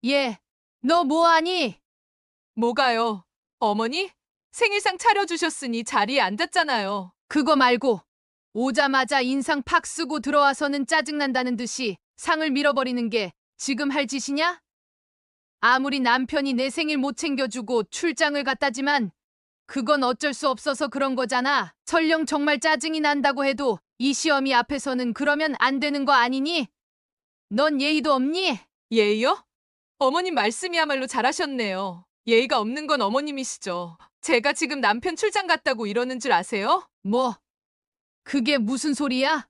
얘, 너 뭐하니? 뭐가요? 어머니? 생일상 차려주셨으니 자리에 앉았잖아요. 그거 말고 오자마자 인상 팍 쓰고 들어와서는 짜증난다는 듯이 상을 밀어버리는 게 지금 할 짓이냐? 아무리 남편이 내 생일 못 챙겨주고 출장을 갔다지만 그건 어쩔 수 없어서 그런 거잖아. 설령 정말 짜증이 난다고 해도 이 시어미 앞에서는 그러면 안 되는 거 아니니? 넌 예의도 없니? 예의요? 어머님 말씀이야말로 잘하셨네요. 예의가 없는 건 어머님이시죠. 제가 지금 남편 출장 갔다고 이러는 줄 아세요? 뭐, 그게 무슨 소리야?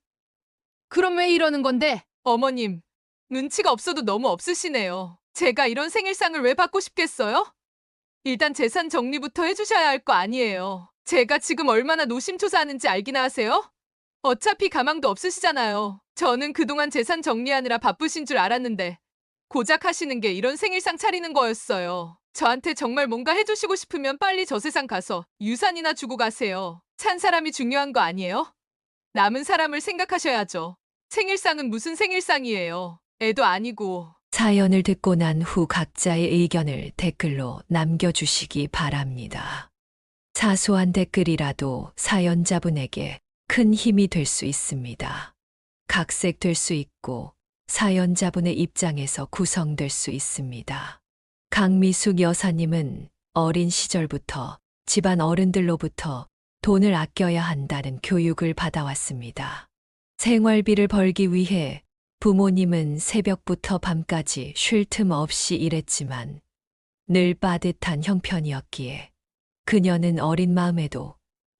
그럼 왜 이러는 건데? 어머님, 눈치가 없어도 너무 없으시네요. 제가 이런 생일상을 왜 받고 싶겠어요? 일단 재산 정리부터 해주셔야 할 거 아니에요. 제가 지금 얼마나 노심초사하는지 알기나 하세요? 어차피 가망도 없으시잖아요. 저는 그동안 재산 정리하느라 바쁘신 줄 알았는데 고작 하시는 게 이런 생일상 차리는 거였어요. 저한테 정말 뭔가 해주시고 싶으면 빨리 저 세상 가서 유산이나 주고 가세요. 찬 사람이 중요한 거 아니에요? 남은 사람을 생각하셔야죠. 생일상은 무슨 생일상이에요. 애도 아니고. 사연을 듣고 난 후 각자의 의견을 댓글로 남겨주시기 바랍니다. 사소한 댓글이라도 사연자분에게 큰 힘이 될 수 있습니다. 각색될 수 있고 사연자분의 입장에서 구성될 수 있습니다. 강미숙 여사님은 어린 시절부터 집안 어른들로부터 돈을 아껴야 한다는 교육을 받아왔습니다. 생활비를 벌기 위해 부모님은 새벽부터 밤까지 쉴 틈 없이 일했지만 늘 빠듯한 형편이었기에 그녀는 어린 마음에도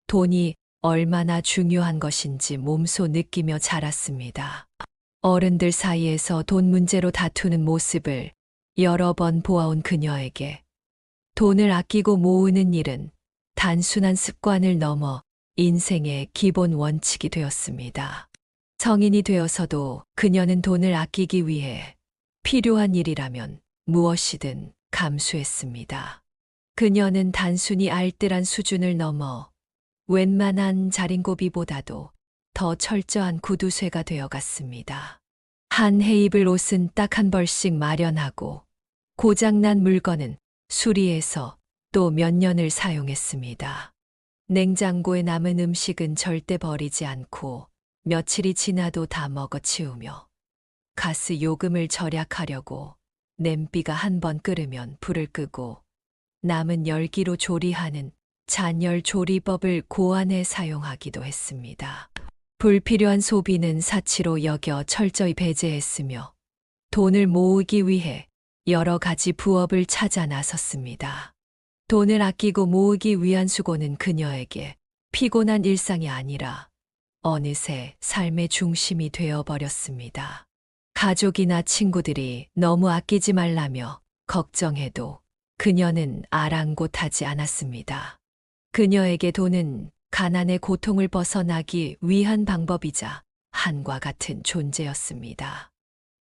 돈이 얼마나 중요한 것인지 몸소 느끼며 자랐습니다. 어른들 사이에서 돈 문제로 다투는 모습을 여러 번 보아온 그녀에게 돈을 아끼고 모으는 일은 단순한 습관을 넘어 인생의 기본 원칙이 되었습니다. 성인이 되어서도 그녀는 돈을 아끼기 위해 필요한 일이라면 무엇이든 감수했습니다. 그녀는 단순히 알뜰한 수준을 넘어 웬만한 자린고비보다도 더 철저한 구두쇠가 되어갔습니다. 한 해 입을 옷은 딱 한 벌씩 마련하고 고장난 물건은 수리해서 또 몇 년을 사용했습니다. 냉장고에 남은 음식은 절대 버리지 않고 며칠이 지나도 다 먹어치우며 가스 요금을 절약하려고 냄비가 한 번 끓으면 불을 끄고 남은 열기로 조리하는 잔열 조리법을 고안해 사용하기도 했습니다. 불필요한 소비는 사치로 여겨 철저히 배제했으며 돈을 모으기 위해 여러 가지 부업을 찾아 나섰습니다. 돈을 아끼고 모으기 위한 수고는 그녀에게 피곤한 일상이 아니라 어느새 삶의 중심이 되어버렸습니다. 가족이나 친구들이 너무 아끼지 말라며 걱정해도 그녀는 아랑곳하지 않았습니다. 그녀에게 돈은 가난의 고통을 벗어나기 위한 방법이자 한과 같은 존재였습니다.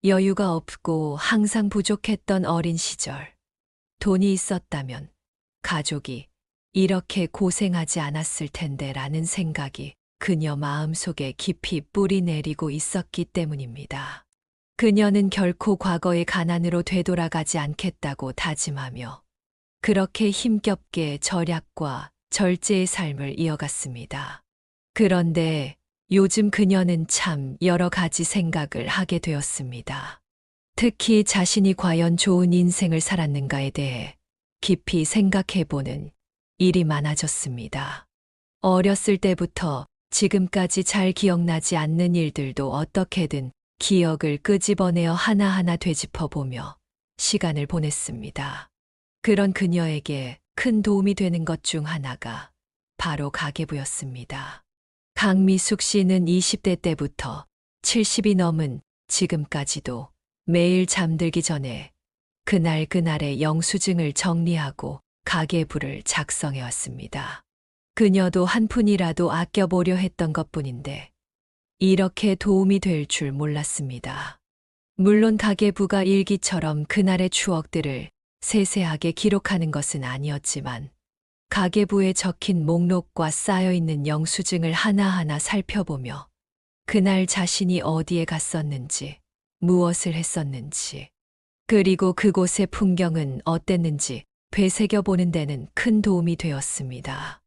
여유가 없고 항상 부족했던 어린 시절, 돈이 있었다면 가족이 이렇게 고생하지 않았을 텐데 라는 생각이 그녀 마음속에 깊이 뿌리 내리고 있었기 때문입니다. 그녀는 결코 과거의 가난으로 되돌아가지 않겠다고 다짐하며 그렇게 힘겹게 절약과 절제의 삶을 이어갔습니다. 그런데 요즘 그녀는 참 여러 가지 생각을 하게 되었습니다. 특히 자신이 과연 좋은 인생을 살았는가에 대해 깊이 생각해보는 일이 많아졌습니다. 어렸을 때부터 지금까지 잘 기억나지 않는 일들도 어떻게든 기억을 끄집어내어 하나하나 되짚어보며 시간을 보냈습니다. 그런 그녀에게 큰 도움이 되는 것 중 하나가 바로 가계부였습니다. 강미숙 씨는 20대 때부터 70이 넘은 지금까지도 매일 잠들기 전에 그날그날의 영수증을 정리하고 가계부를 작성해 왔습니다. 그녀도 한 푼이라도 아껴보려 했던 것뿐인데 이렇게 도움이 될 줄 몰랐습니다. 물론 가계부가 일기처럼 그날의 추억들을 세세하게 기록하는 것은 아니었지만 가계부에 적힌 목록과 쌓여있는 영수증을 하나하나 살펴보며 그날 자신이 어디에 갔었는지, 무엇을 했었는지, 그리고 그곳의 풍경은 어땠는지 되새겨 보는 데는 큰 도움이 되었습니다.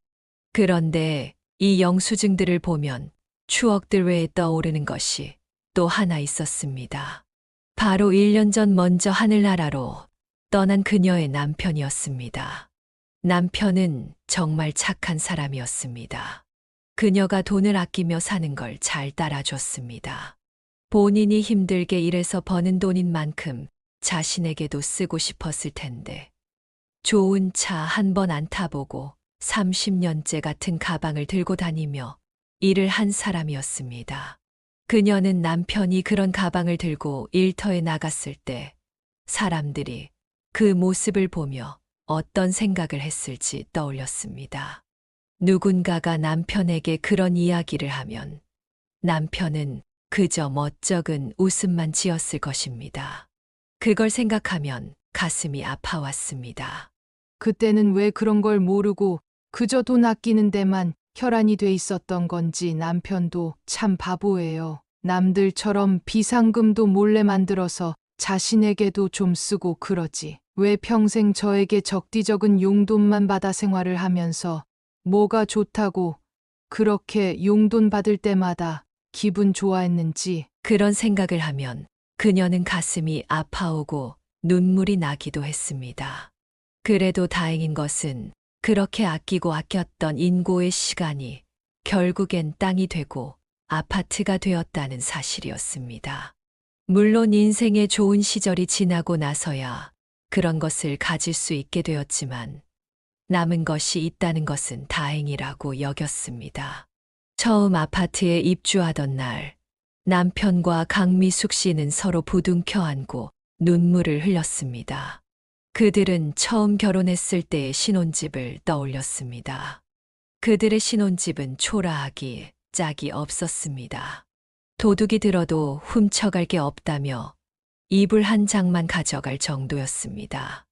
그런데 이 영수증들을 보면 추억들 외에 떠오르는 것이 또 하나 있었습니다. 바로 1년 전 먼저 하늘나라로 떠난 그녀의 남편이었습니다. 남편은 정말 착한 사람이었습니다. 그녀가 돈을 아끼며 사는 걸 잘 따라줬습니다. 본인이 힘들게 일해서 버는 돈인 만큼 자신에게도 쓰고 싶었을 텐데. 좋은 차 한 번 안 타보고 30년째 같은 가방을 들고 다니며 일을 한 사람이었습니다. 그녀는 남편이 그런 가방을 들고 일터에 나갔을 때 사람들이 그 모습을 보며 어떤 생각을 했을지 떠올렸습니다. 누군가가 남편에게 그런 이야기를 하면 남편은 그저 멋쩍은 웃음만 지었을 것입니다. 그걸 생각하면 가슴이 아파왔습니다. 그때는 왜 그런 걸 모르고 그저 돈 아끼는 데만 혈안이 돼 있었던 건지 남편도 참 바보예요. 남들처럼 비상금도 몰래 만들어서 자신에게도 좀 쓰고 그러지. 왜 평생 저에게 적디적은 용돈만 받아 생활을 하면서 뭐가 좋다고 그렇게 용돈 받을 때마다 기분 좋아했는지. 그런 생각을 하면 그녀는 가슴이 아파오고 눈물이 나기도 했습니다. 그래도 다행인 것은 그렇게 아끼고 아꼈던 인고의 시간이 결국엔 땅이 되고 아파트가 되었다는 사실이었습니다. 물론 인생의 좋은 시절이 지나고 나서야 그런 것을 가질 수 있게 되었지만 남은 것이 있다는 것은 다행이라고 여겼습니다. 처음 아파트에 입주하던 날, 남편과 강미숙 씨는 서로 부둥켜 안고 눈물을 흘렸습니다. 그들은 처음 결혼했을 때의 신혼집을 떠올렸습니다. 그들의 신혼집은 초라하기 짝이 없었습니다. 도둑이 들어도 훔쳐갈 게 없다며 이불 한 장만 가져갈 정도였습니다.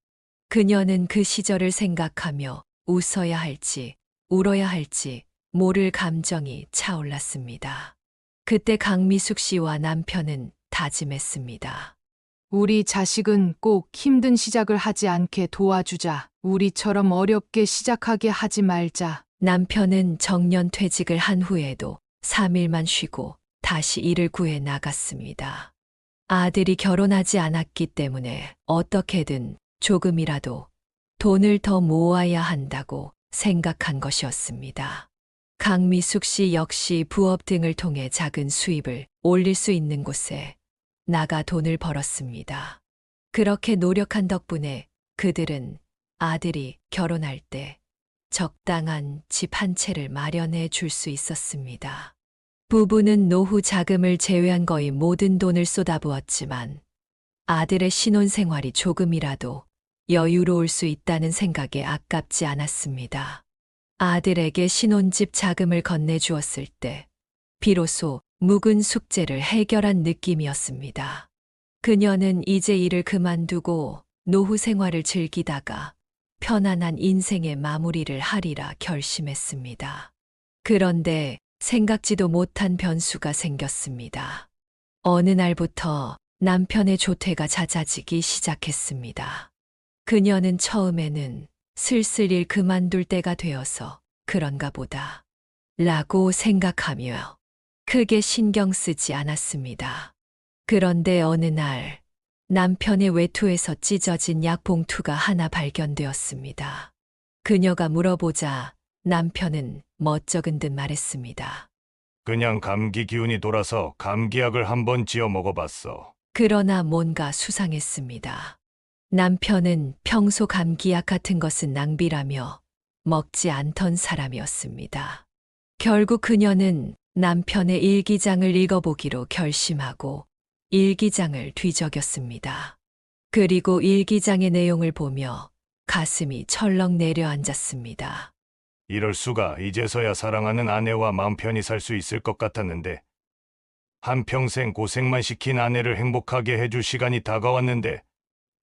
그녀는 그 시절을 생각하며 웃어야 할지 울어야 할지 모를 감정이 차올랐습니다. 그때 강미숙 씨와 남편은 다짐했습니다. 우리 자식은 꼭 힘든 시작을 하지 않게 도와주자. 우리처럼 어렵게 시작하게 하지 말자. 남편은 정년 퇴직을 한 후에도 3일만 쉬고 다시 일을 구해 나갔습니다. 아들이 결혼하지 않았기 때문에 어떻게든 조금이라도 돈을 더 모아야 한다고 생각한 것이었습니다. 강미숙 씨 역시 부업 등을 통해 작은 수입을 올릴 수 있는 곳에 나가 돈을 벌었습니다. 그렇게 노력한 덕분에 그들은 아들이 결혼할 때 적당한 집 한 채를 마련해 줄 수 있었습니다. 부부는 노후 자금을 제외한 거의 모든 돈을 쏟아부었지만 아들의 신혼생활이 조금이라도 여유로울 수 있다는 생각에 아깝지 않았습니다. 아들에게 신혼집 자금을 건네주었을 때 비로소 묵은 숙제를 해결한 느낌이었습니다. 그녀는 이제 일을 그만두고 노후 생활을 즐기다가 편안한 인생의 마무리를 하리라 결심했습니다. 그런데 생각지도 못한 변수가 생겼습니다. 어느 날부터 남편의 조퇴가 잦아지기 시작했습니다. 그녀는 처음에는 슬슬 일 그만둘 때가 되어서 그런가 보다 라고 생각하며 크게 신경 쓰지 않았습니다. 그런데 어느 날 남편의 외투에서 찢어진 약 봉투가 하나 발견되었습니다. 그녀가 물어보자 남편은 멋쩍은 듯 말했습니다. 그냥 감기 기운이 돌아서 감기약을 한번 지어 먹어봤어. 그러나 뭔가 수상했습니다. 남편은 평소 감기약 같은 것은 낭비라며 먹지 않던 사람이었습니다. 결국 그녀는 남편의 일기장을 읽어보기로 결심하고 일기장을 뒤적였습니다. 그리고 일기장의 내용을 보며 가슴이 철렁 내려앉았습니다. 이럴 수가. 이제서야 사랑하는 아내와 마음 편히 살 수 있을 것 같았는데 한평생 고생만 시킨 아내를 행복하게 해줄 시간이 다가왔는데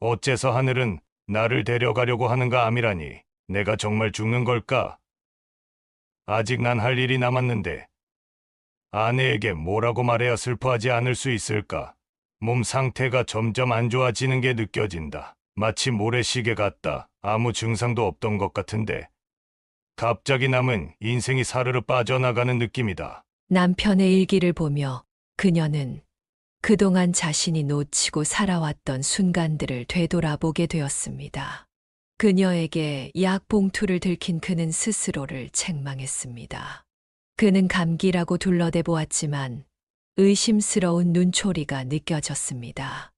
어째서 하늘은 나를 데려가려고 하는가 암이라니. 내가 정말 죽는 걸까? 아직 난 할 일이 남았는데 아내에게 뭐라고 말해야 슬퍼하지 않을 수 있을까? 몸 상태가 점점 안 좋아지는 게 느껴진다. 마치 모래시계 같다. 아무 증상도 없던 것 같은데 갑자기 남은 인생이 사르르 빠져나가는 느낌이다. 남편의 일기를 보며 그녀는 그동안 자신이 놓치고 살아왔던 순간들을 되돌아보게 되었습니다. 그녀에게 약 봉투를 들킨 그는 스스로를 책망했습니다. 그는 감기라고 둘러대 보았지만 의심스러운 눈초리가 느껴졌습니다.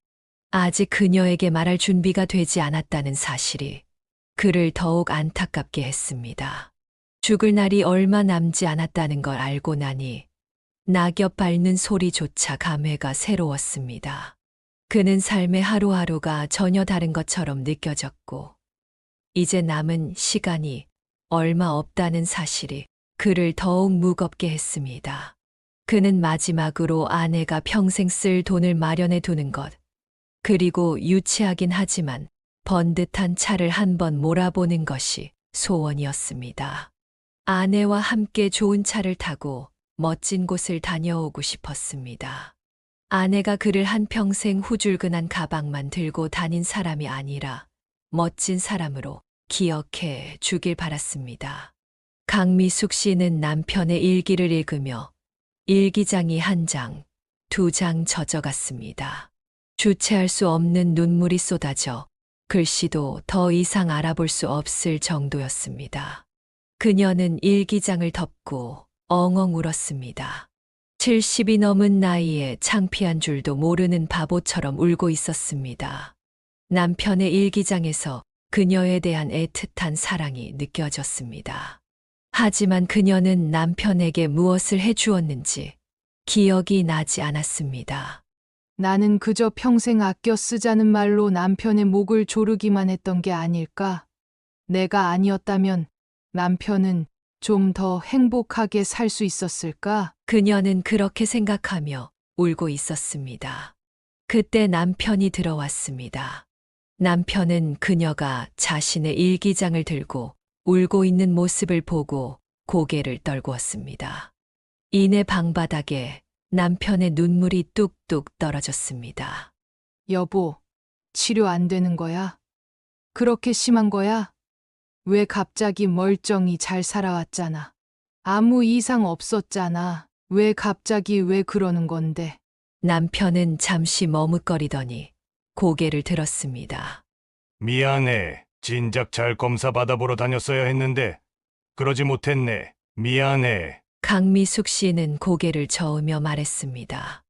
아직 그녀에게 말할 준비가 되지 않았다는 사실이 그를 더욱 안타깝게 했습니다. 죽을 날이 얼마 남지 않았다는 걸 알고 나니 낙엽 밟는 소리조차 감회가 새로웠습니다. 그는 삶의 하루하루가 전혀 다른 것처럼 느껴졌고 이제 남은 시간이 얼마 없다는 사실이 그를 더욱 무겁게 했습니다. 그는 마지막으로 아내가 평생 쓸 돈을 마련해 두는 것, 그리고 유치하긴 하지만 번듯한 차를 한번 몰아보는 것이 소원이었습니다. 아내와 함께 좋은 차를 타고 멋진 곳을 다녀오고 싶었습니다. 아내가 그를 한평생 후줄근한 가방만 들고 다닌 사람이 아니라 멋진 사람으로 기억해 주길 바랐습니다. 강미숙 씨는 남편의 일기를 읽으며 일기장이 한 장, 두 장 젖어갔습니다. 주체할 수 없는 눈물이 쏟아져 글씨도 더 이상 알아볼 수 없을 정도였습니다. 그녀는 일기장을 덮고 엉엉 울었습니다. 70이 넘은 나이에 창피한 줄도 모르는 바보처럼 울고 있었습니다. 남편의 일기장에서 그녀에 대한 애틋한 사랑이 느껴졌습니다. 하지만 그녀는 남편에게 무엇을 해주었는지 기억이 나지 않았습니다. 나는 그저 평생 아껴 쓰자는 말로 남편의 목을 조르기만 했던 게 아닐까? 내가 아니었다면 남편은 좀 더 행복하게 살 수 있었을까? 그녀는 그렇게 생각하며 울고 있었습니다. 그때 남편이 들어왔습니다. 남편은 그녀가 자신의 일기장을 들고 울고 있는 모습을 보고 고개를 떨구었습니다. 이내 방바닥에 남편의 눈물이 뚝뚝 떨어졌습니다. 여보, 치료 안 되는 거야? 그렇게 심한 거야? 왜 갑자기 멀쩡히 잘 살아왔잖아. 아무 이상 없었잖아. 왜 갑자기 왜 그러는 건데? 남편은 잠시 머뭇거리더니 고개를 들었습니다. 미안해. 진작 잘 검사 받아보러 다녔어야 했는데 그러지 못했네. 미안해. 강미숙 씨는 고개를 저으며 말했습니다.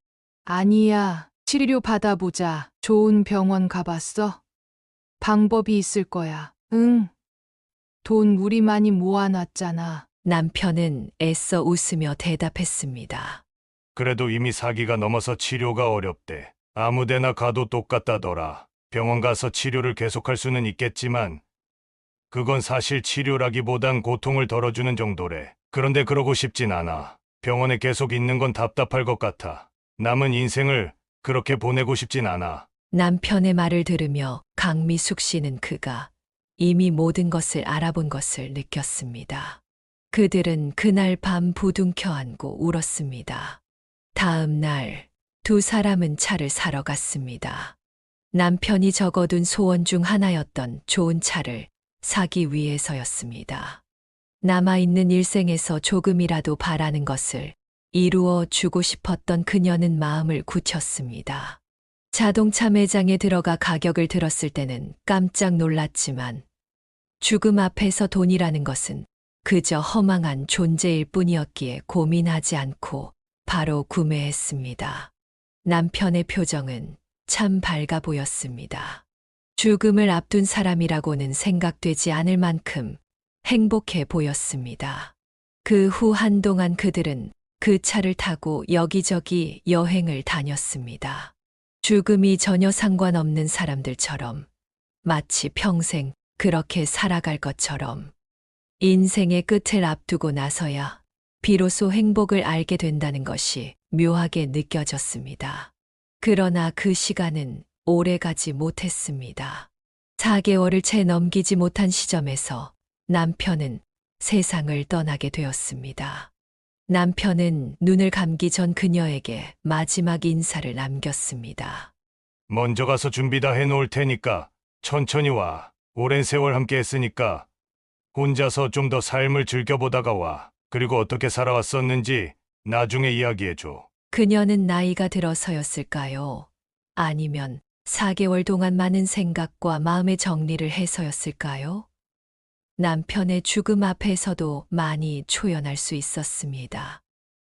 아니야. 치료 받아보자. 좋은 병원 가봤어? 방법이 있을 거야. 응. 돈 우리 많이 모아놨잖아. 남편은 애써 웃으며 대답했습니다. 그래도 이미 사기가 넘어서 치료가 어렵대. 아무 데나 가도 똑같다더라. 병원 가서 치료를 계속할 수는 있겠지만 그건 사실 치료라기보단 고통을 덜어주는 정도래. 그런데 그러고 싶진 않아. 병원에 계속 있는 건 답답할 것 같아. 남은 인생을 그렇게 보내고 싶진 않아. 남편의 말을 들으며 강미숙 씨는 그가 이미 모든 것을 알아본 것을 느꼈습니다. 그들은 그날 밤 부둥켜 안고 울었습니다. 다음 날 두 사람은 차를 사러 갔습니다. 남편이 적어둔 소원 중 하나였던 좋은 차를 사기 위해서였습니다. 남아있는 일생에서 조금이라도 바라는 것을 이루어 주고 싶었던 그녀는 마음을 굳혔습니다. 자동차 매장에 들어가 가격을 들었을 때는 깜짝 놀랐지만 죽음 앞에서 돈이라는 것은 그저 허망한 존재일 뿐이었기에 고민하지 않고 바로 구매했습니다. 남편의 표정은 참 밝아 보였습니다. 죽음을 앞둔 사람이라고는 생각되지 않을 만큼 행복해 보였습니다. 그 후 한동안 그들은 그 차를 타고 여기저기 여행을 다녔습니다. 죽음이 전혀 상관없는 사람들처럼 마치 평생 그렇게 살아갈 것처럼 인생의 끝을 앞두고 나서야 비로소 행복을 알게 된다는 것이 묘하게 느껴졌습니다. 그러나 그 시간은 오래 가지 못했습니다. 4개월을 채 넘기지 못한 시점에서 남편은 세상을 떠나게 되었습니다. 남편은 눈을 감기 전 그녀에게 마지막 인사를 남겼습니다. 먼저 가서 준비 다 해놓을 테니까 천천히 와. 오랜 세월 함께 했으니까 혼자서 좀 더 삶을 즐겨보다가 와. 그리고 어떻게 살아왔었는지 나중에 이야기해줘. 그녀는 나이가 들어서였을까요? 아니면 4개월 동안 많은 생각과 마음의 정리를 해서였을까요? 남편의 죽음 앞에서도 많이 초연할 수 있었습니다.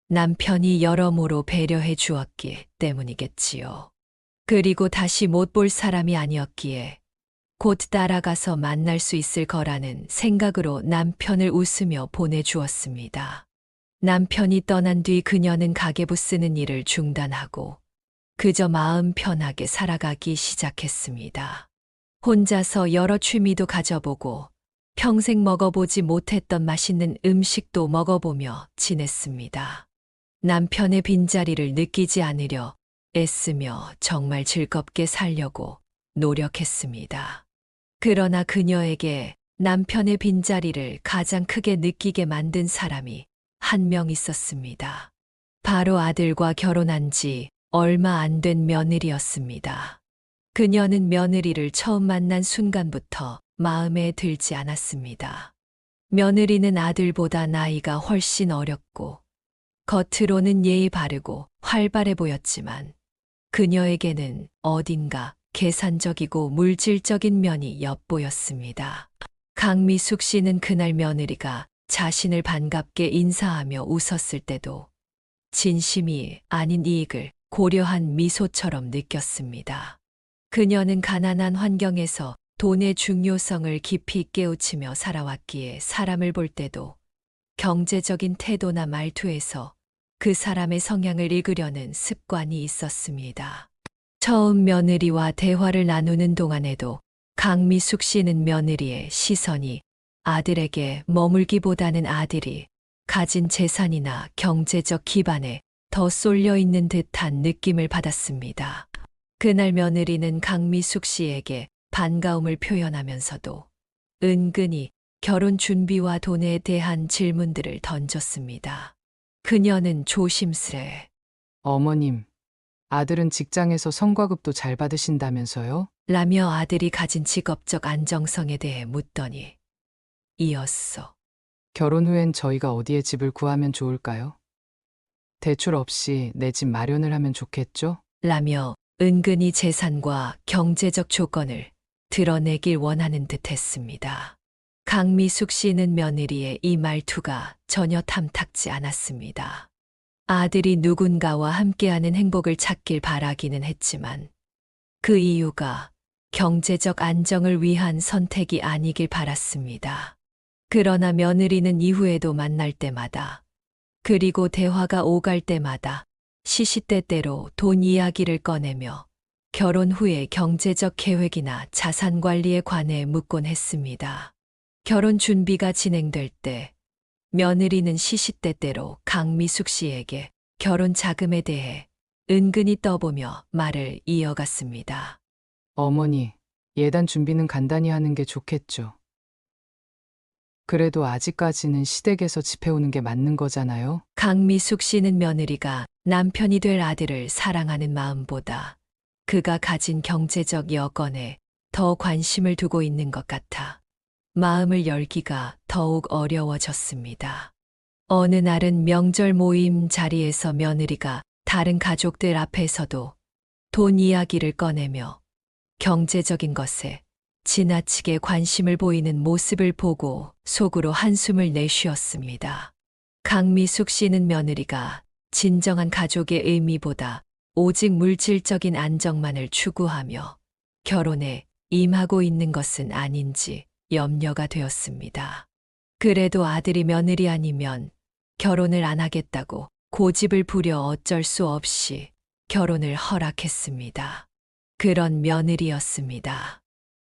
남편이 여러모로 배려해 주었기 때문이겠지요. 그리고 다시 못 볼 사람이 아니었기에 곧 따라가서 만날 수 있을 거라는 생각으로 남편을 웃으며 보내주었습니다. 남편이 떠난 뒤 그녀는 가계부 쓰는 일을 중단하고 그저 마음 편하게 살아가기 시작했습니다. 혼자서 여러 취미도 가져보고 평생 먹어보지 못했던 맛있는 음식도 먹어보며 지냈습니다. 남편의 빈자리를 느끼지 않으려 애쓰며 정말 즐겁게 살려고 노력했습니다. 그러나 그녀에게 남편의 빈자리를 가장 크게 느끼게 만든 사람이 한 명 있었습니다. 바로 아들과 결혼한 지 얼마 안 된 며느리였습니다. 그녀는 며느리를 처음 만난 순간부터 마음에 들지 않았습니다. 며느리는 아들보다 나이가 훨씬 어렸고 겉으로는 예의 바르고 활발해 보였지만 그녀에게는 어딘가 계산적이고 물질적인 면이 엿보였습니다. 강미숙 씨는 그날 며느리가 자신을 반갑게 인사하며 웃었을 때도 진심이 아닌 이익을 고려한 미소처럼 느꼈습니다. 그녀는 가난한 환경에서 돈의 중요성을 깊이 깨우치며 살아왔기에 사람을 볼 때도 경제적인 태도나 말투에서 그 사람의 성향을 읽으려는 습관이 있었습니다. 처음 며느리와 대화를 나누는 동안에도 강미숙 씨는 며느리의 시선이 아들에게 머물기보다는 아들이 가진 재산이나 경제적 기반에 더 쏠려 있는 듯한 느낌을 받았습니다. 그날 며느리는 강미숙 씨에게 반가움을 표현하면서도 은근히 결혼 준비와 돈에 대한 질문들을 던졌습니다. 그녀는 조심스레 어머님, 아들은 직장에서 성과급도 잘 받으신다면서요? 라며 아들이 가진 직업적 안정성에 대해 묻더니 이었어. 결혼 후엔 저희가 어디에 집을 구하면 좋을까요? 대출 없이 내 집 마련을 하면 좋겠죠? 라며 은근히 재산과 경제적 조건을 드러내길 원하는 듯 했습니다. 강미숙 씨는 며느리의 이 말투가 전혀 탐탁지 않았습니다. 아들이 누군가와 함께하는 행복을 찾길 바라기는 했지만 그 이유가 경제적 안정을 위한 선택이 아니길 바랐습니다. 그러나 며느리는 이후에도 만날 때마다 그리고 대화가 오갈 때마다 시시때때로 돈 이야기를 꺼내며 결혼 후의 경제적 계획이나 자산 관리에 관해 묻곤 했습니다. 결혼 준비가 진행될 때 며느리는 시시때때로 강미숙 씨에게 결혼 자금에 대해 은근히 떠보며 말을 이어갔습니다. 어머니, 예단 준비는 간단히 하는 게 좋겠죠. 그래도 아직까지는 시댁에서 집해오는 게 맞는 거잖아요? 강미숙 씨는 며느리가 남편이 될 아들을 사랑하는 마음보다 그가 가진 경제적 여건에 더 관심을 두고 있는 것 같아 마음을 열기가 더욱 어려워졌습니다. 어느 날은 명절 모임 자리에서 며느리가 다른 가족들 앞에서도 돈 이야기를 꺼내며 경제적인 것에 지나치게 관심을 보이는 모습을 보고 속으로 한숨을 내쉬었습니다. 강미숙 씨는 며느리가 진정한 가족의 의미보다 오직 물질적인 안정만을 추구하며 결혼에 임하고 있는 것은 아닌지 염려가 되었습니다. 그래도 아들이 며느리 아니면 결혼을 안 하겠다고 고집을 부려 어쩔 수 없이 결혼을 허락했습니다. 그런 며느리였습니다.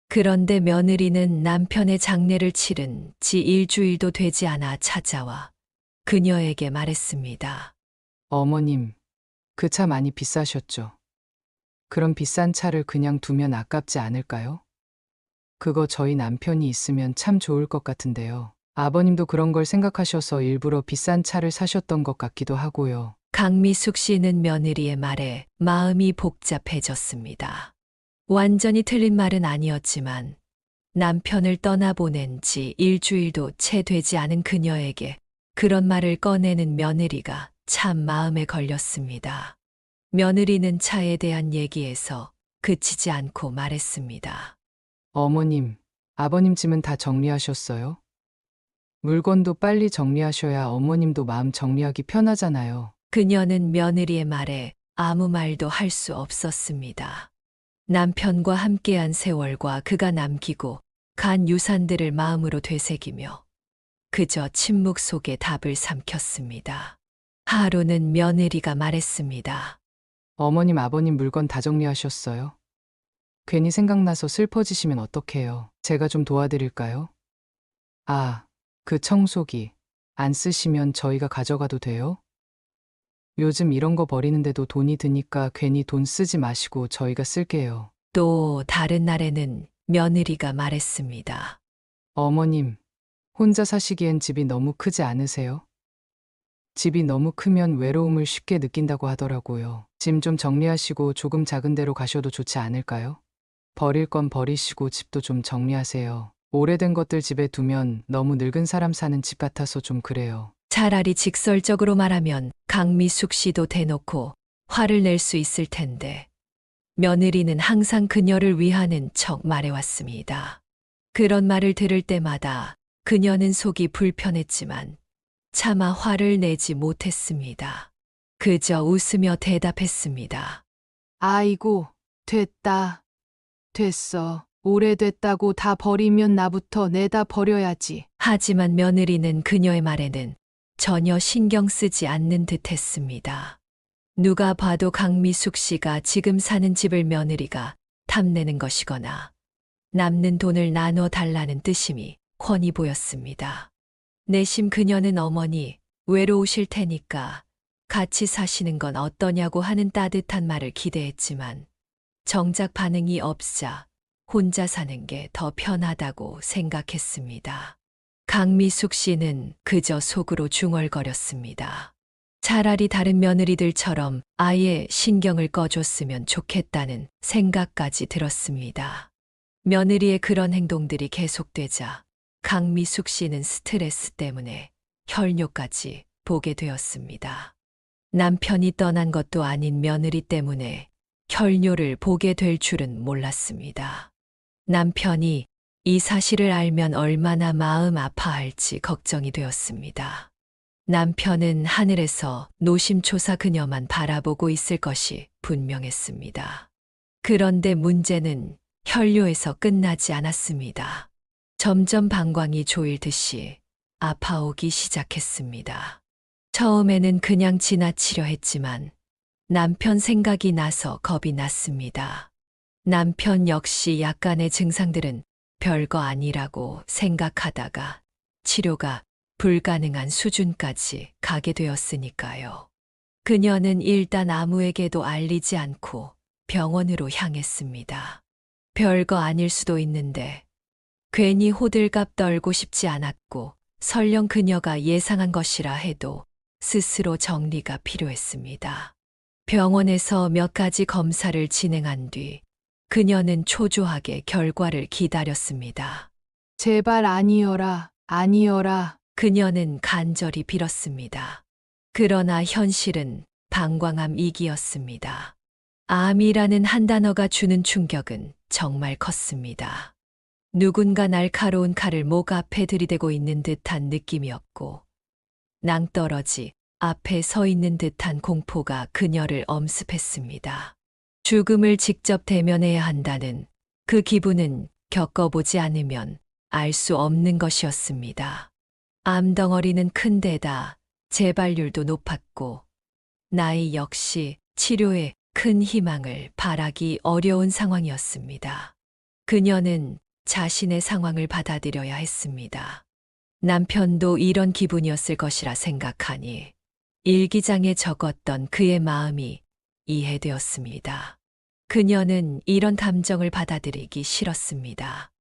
그런데 며느리는 남편의 장례를 치른 지 일주일도 되지 않아 찾아와 그녀에게 말했습니다. 어머님, 그 차 많이 비싸셨죠? 그럼 비싼 차를 그냥 두면 아깝지 않을까요? 그거 저희 남편이 있으면 참 좋을 것 같은데요. 아버님도 그런 걸 생각하셔서 일부러 비싼 차를 사셨던 것 같기도 하고요. 강미숙 씨는 며느리의 말에 마음이 복잡해졌습니다. 완전히 틀린 말은 아니었지만 남편을 떠나보낸 지 일주일도 채 되지 않은 그녀에게 그런 말을 꺼내는 며느리가 참 마음에 걸렸습니다. 며느리는 차에 대한 얘기에서 그치지 않고 말했습니다. 어머님, 아버님 짐은 다 정리하셨어요? 물건도 빨리 정리하셔야 어머님도 마음 정리하기 편하잖아요. 그녀는 며느리의 말에 아무 말도 할 수 없었습니다. 남편과 함께한 세월과 그가 남기고 간 유산들을 마음으로 되새기며 그저 침묵 속에 답을 삼켰습니다. 하루는 며느리가 말했습니다. 어머님, 아버님 물건 다 정리하셨어요? 괜히 생각나서 슬퍼지시면 어떡해요? 제가 좀 도와드릴까요? 아, 그 청소기. 안 쓰시면 저희가 가져가도 돼요? 요즘 이런 거 버리는데도 돈이 드니까 괜히 돈 쓰지 마시고 저희가 쓸게요. 또 다른 날에는 며느리가 말했습니다. 어머님, 혼자 사시기엔 집이 너무 크지 않으세요? 집이 너무 크면 외로움을 쉽게 느낀다고 하더라고요. 짐 좀 정리하시고 조금 작은 데로 가셔도 좋지 않을까요? 버릴 건 버리시고 집도 좀 정리하세요. 오래된 것들 집에 두면 너무 늙은 사람 사는 집 같아서 좀 그래요. 차라리 직설적으로 말하면 강미숙 씨도 대놓고 화를 낼 수 있을 텐데 며느리는 항상 그녀를 위하는 척 말해왔습니다. 그런 말을 들을 때마다 그녀는 속이 불편했지만 차마 화를 내지 못했습니다. 그저 웃으며 대답했습니다. 아이고, 됐다. 됐어. 오래됐다고 다 버리면 나부터 내다 버려야지. 하지만 며느리는 그녀의 말에는 전혀 신경 쓰지 않는 듯 했습니다. 누가 봐도 강미숙 씨가 지금 사는 집을 며느리가 탐내는 것이거나 남는 돈을 나눠 달라는 뜻임이 훤히 보였습니다. 내심 그녀는 어머니 외로우실 테니까 같이 사시는 건 어떠냐고 하는 따뜻한 말을 기대했지만 정작 반응이 없자 혼자 사는 게 더 편하다고 생각했습니다. 강미숙 씨는 그저 속으로 중얼거렸습니다. 차라리 다른 며느리들처럼 아예 신경을 꺼줬으면 좋겠다는 생각까지 들었습니다. 며느리의 그런 행동들이 계속되자 강미숙 씨는 스트레스 때문에 혈뇨까지 보게 되었습니다. 남편이 떠난 것도 아닌 며느리 때문에 혈뇨를 보게 될 줄은 몰랐습니다. 남편이 이 사실을 알면 얼마나 마음 아파할지 걱정이 되었습니다. 남편은 하늘에서 노심초사 그녀만 바라보고 있을 것이 분명했습니다. 그런데 문제는 혈뇨에서 끝나지 않았습니다. 점점 방광이 조일듯이 아파오기 시작했습니다. 처음에는 그냥 지나치려 했지만 남편 생각이 나서 겁이 났습니다. 남편 역시 약간의 증상들은 별거 아니라고 생각하다가 치료가 불가능한 수준까지 가게 되었으니까요. 그녀는 일단 아무에게도 알리지 않고 병원으로 향했습니다. 별거 아닐 수도 있는데 괜히 호들갑 떨고 싶지 않았고 설령 그녀가 예상한 것이라 해도 스스로 정리가 필요했습니다. 병원에서 몇 가지 검사를 진행한 뒤 그녀는 초조하게 결과를 기다렸습니다. 제발 아니어라, 아니어라. 그녀는 간절히 빌었습니다. 그러나 현실은 방광암이기였습니다. 암이라는 한 단어가 주는 충격은 정말 컸습니다. 누군가 날카로운 칼을 목 앞에 들이대고 있는 듯한 느낌이었고 낭떠러지 앞에 서 있는 듯한 공포가 그녀를 엄습했습니다. 죽음을 직접 대면해야 한다는 그 기분은 겪어보지 않으면 알 수 없는 것이었습니다. 암덩어리는 큰 데다 재발률도 높았고 나이 역시 치료에 큰 희망을 바라기 어려운 상황이었습니다. 그녀는 자신의 상황을 받아들여야 했습니다. 남편도 이런 기분이었을 것이라 생각하니 일기장에 적었던 그의 마음이 이해되었습니다. 그녀는 이런 감정을 받아들이기 싫었습니다.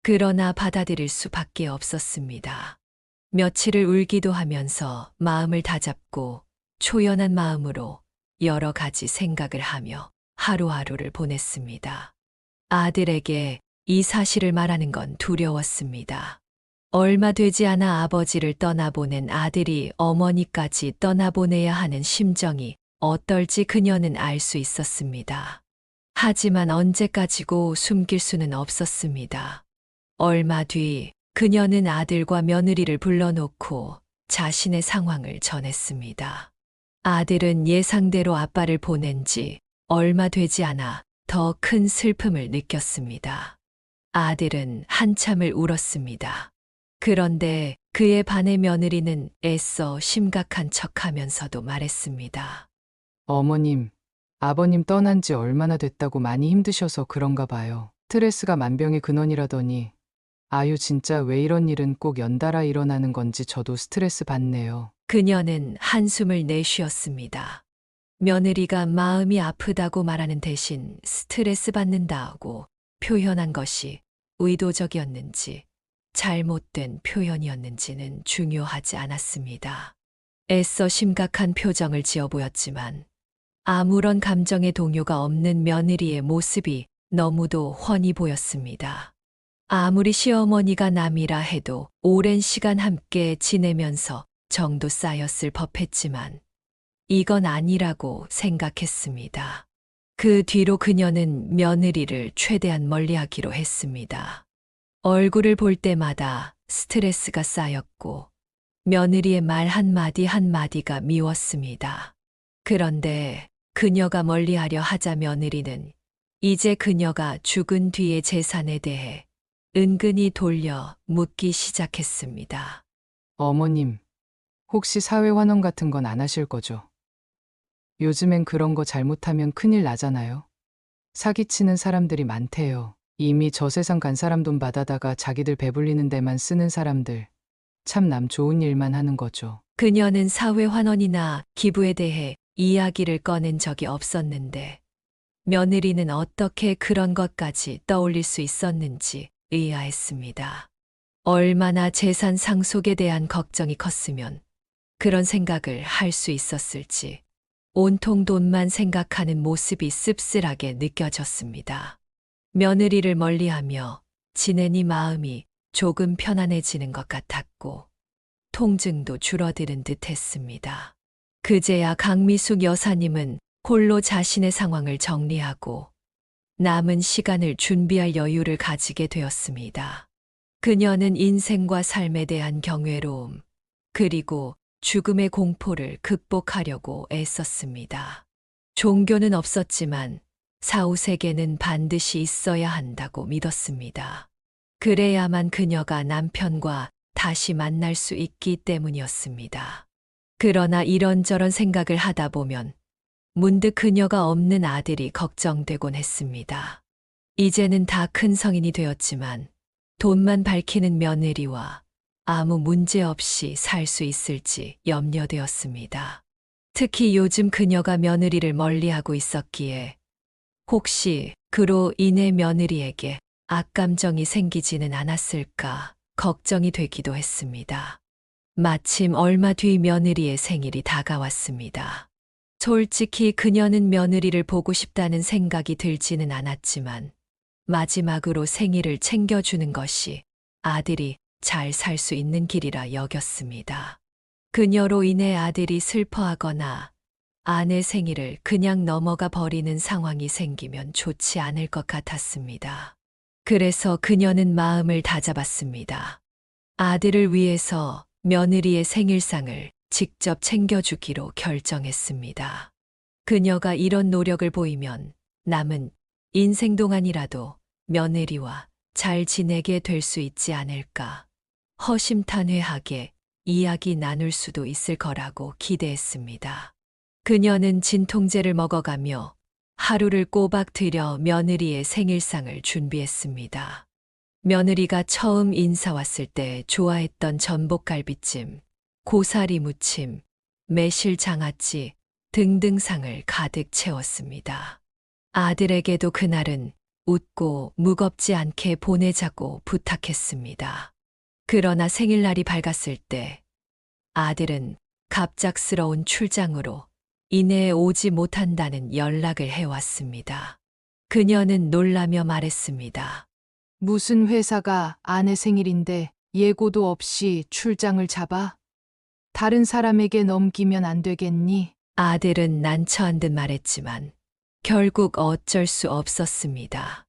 그러나 받아들일 수밖에 없었습니다. 며칠을 울기도 하면서 마음을 다잡고 초연한 마음으로 여러 가지 생각을 하며 하루하루를 보냈습니다. 아들에게 이 사실을 말하는 건 두려웠습니다. 얼마 되지 않아 아버지를 떠나보낸 아들이 어머니까지 떠나보내야 하는 심정이 어떨지 그녀는 알 수 있었습니다. 하지만 언제까지고 숨길 수는 없었습니다. 얼마 뒤 그녀는 아들과 며느리를 불러놓고 자신의 상황을 전했습니다. 아들은 예상대로 아빠를 보낸 지 얼마 되지 않아 더 큰 슬픔을 느꼈습니다. 아들은 한참을 울었습니다. 그런데 그에 반해 며느리는 애써 심각한 척하면서도 말했습니다. 어머님, 아버님 떠난 지 얼마나 됐다고 많이 힘드셔서 그런가 봐요. 스트레스가 만병의 근원이라더니 아유 진짜 왜 이런 일은 꼭 연달아 일어나는 건지 저도 스트레스 받네요. 그녀는 한숨을 내쉬었습니다. 며느리가 마음이 아프다고 말하는 대신 스트레스 받는다고 표현한 것이 의도적이었는지 잘못된 표현이었는지는 중요하지 않았습니다. 애써 심각한 표정을 지어 보였지만 아무런 감정의 동요가 없는 며느리의 모습이 너무도 훤히 보였습니다. 아무리 시어머니가 남이라 해도 오랜 시간 함께 지내면서 정도 쌓였을 법했지만 이건 아니라고 생각했습니다. 그 뒤로 그녀는 며느리를 최대한 멀리하기로 했습니다. 얼굴을 볼 때마다 스트레스가 쌓였고 며느리의 말 한마디 한마디가 미웠습니다. 그런데 그녀가 멀리하려 하자 며느리는 이제 그녀가 죽은 뒤의 재산에 대해 은근히 돌려 묻기 시작했습니다. 어머님, 혹시 사회환원 같은 건 안 하실 거죠? 요즘엔 그런 거 잘못하면 큰일 나잖아요. 사기치는 사람들이 많대요. 이미 저 세상 간 사람 돈 받아다가 자기들 배불리는 데만 쓰는 사람들. 참 남 좋은 일만 하는 거죠. 그녀는 사회환원이나 기부에 대해 이야기를 꺼낸 적이 없었는데 며느리는 어떻게 그런 것까지 떠올릴 수 있었는지 의아했습니다. 얼마나 재산 상속에 대한 걱정이 컸으면 그런 생각을 할 수 있었을지 온통 돈만 생각하는 모습이 씁쓸하게 느껴졌습니다. 며느리를 멀리하며 지내니 마음이 조금 편안해지는 것 같았고 통증도 줄어드는 듯 했습니다. 그제야 강미숙 여사님은 홀로 자신의 상황을 정리하고 남은 시간을 준비할 여유를 가지게 되었습니다. 그녀는 인생과 삶에 대한 경외로움, 그리고 죽음의 공포를 극복하려고 애썼습니다. 종교는 없었지만 사후세계는 반드시 있어야 한다고 믿었습니다. 그래야만 그녀가 남편과 다시 만날 수 있기 때문이었습니다. 그러나 이런저런 생각을 하다 보면 문득 그녀가 없는 아들이 걱정되곤 했습니다. 이제는 다 큰 성인이 되었지만 돈만 밝히는 며느리와 아무 문제 없이 살 수 있을지 염려되었습니다. 특히 요즘 그녀가 며느리를 멀리하고 있었기에 혹시 그로 인해 며느리에게 악감정이 생기지는 않았을까 걱정이 되기도 했습니다. 마침 얼마 뒤 며느리의 생일이 다가왔습니다. 솔직히 그녀는 며느리를 보고 싶다는 생각이 들지는 않았지만 마지막으로 생일을 챙겨주는 것이 아들이 잘 살 수 있는 길이라 여겼습니다. 그녀로 인해 아들이 슬퍼하거나 아내 생일을 그냥 넘어가 버리는 상황이 생기면 좋지 않을 것 같았습니다. 그래서 그녀는 마음을 다잡았습니다. 아들을 위해서 며느리의 생일상을 직접 챙겨주기로 결정했습니다. 그녀가 이런 노력을 보이면 남은 인생 동안이라도 며느리와 잘 지내게 될 수 있지 않을까 허심탄회하게 이야기 나눌 수도 있을 거라고 기대했습니다. 그녀는 진통제를 먹어가며 하루를 꼬박 들여 며느리의 생일상을 준비했습니다. 며느리가 처음 인사 왔을 때 좋아했던 전복갈비찜, 고사리 무침, 매실 장아찌 등등 상을 가득 채웠습니다. 아들에게도 그날은 웃고 무겁지 않게 보내자고 부탁했습니다. 그러나 생일날이 밝았을 때 아들은 갑작스러운 출장으로 이내에 오지 못한다는 연락을 해왔습니다. 그녀는 놀라며 말했습니다. 무슨 회사가 아내 생일인데 예고도 없이 출장을 잡아? 다른 사람에게 넘기면 안 되겠니? 아들은 난처한 듯 말했지만 결국 어쩔 수 없었습니다.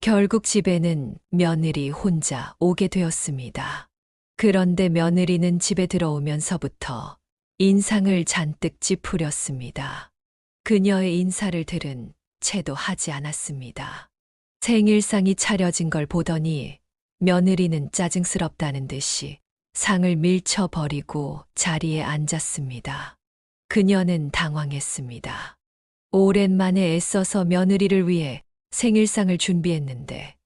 결국 집에는 며느리 혼자 오게 되었습니다. 그런데 며느리는 집에 들어오면서부터 인상을 잔뜩 찌푸렸습니다. 그녀의 인사를 들은 채도 하지 않았습니다. 생일상이 차려진 걸 보더니 며느리는 짜증스럽다는 듯이 상을 밀쳐버리고 자리에 앉았습니다. 그녀는 당황했습니다. 오랜만에 애써서 며느리를 위해 생일상을 준비했는데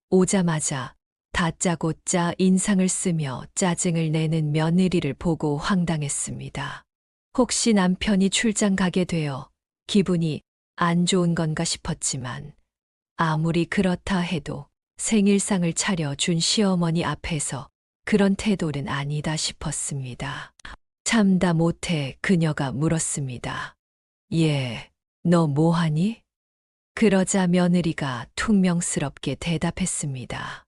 오자마자 다짜고짜 인상을 쓰며 짜증을 내는 며느리를 보고 황당했습니다. 혹시 남편이 출장 가게 되어 기분이 안 좋은 건가 싶었지만 아무리 그렇다 해도 생일상을 차려준 시어머니 앞에서 그런 태도는 아니다 싶었습니다. 참다 못해 그녀가 물었습니다. 예, 너 뭐하니? 그러자 며느리가 퉁명스럽게 대답했습니다.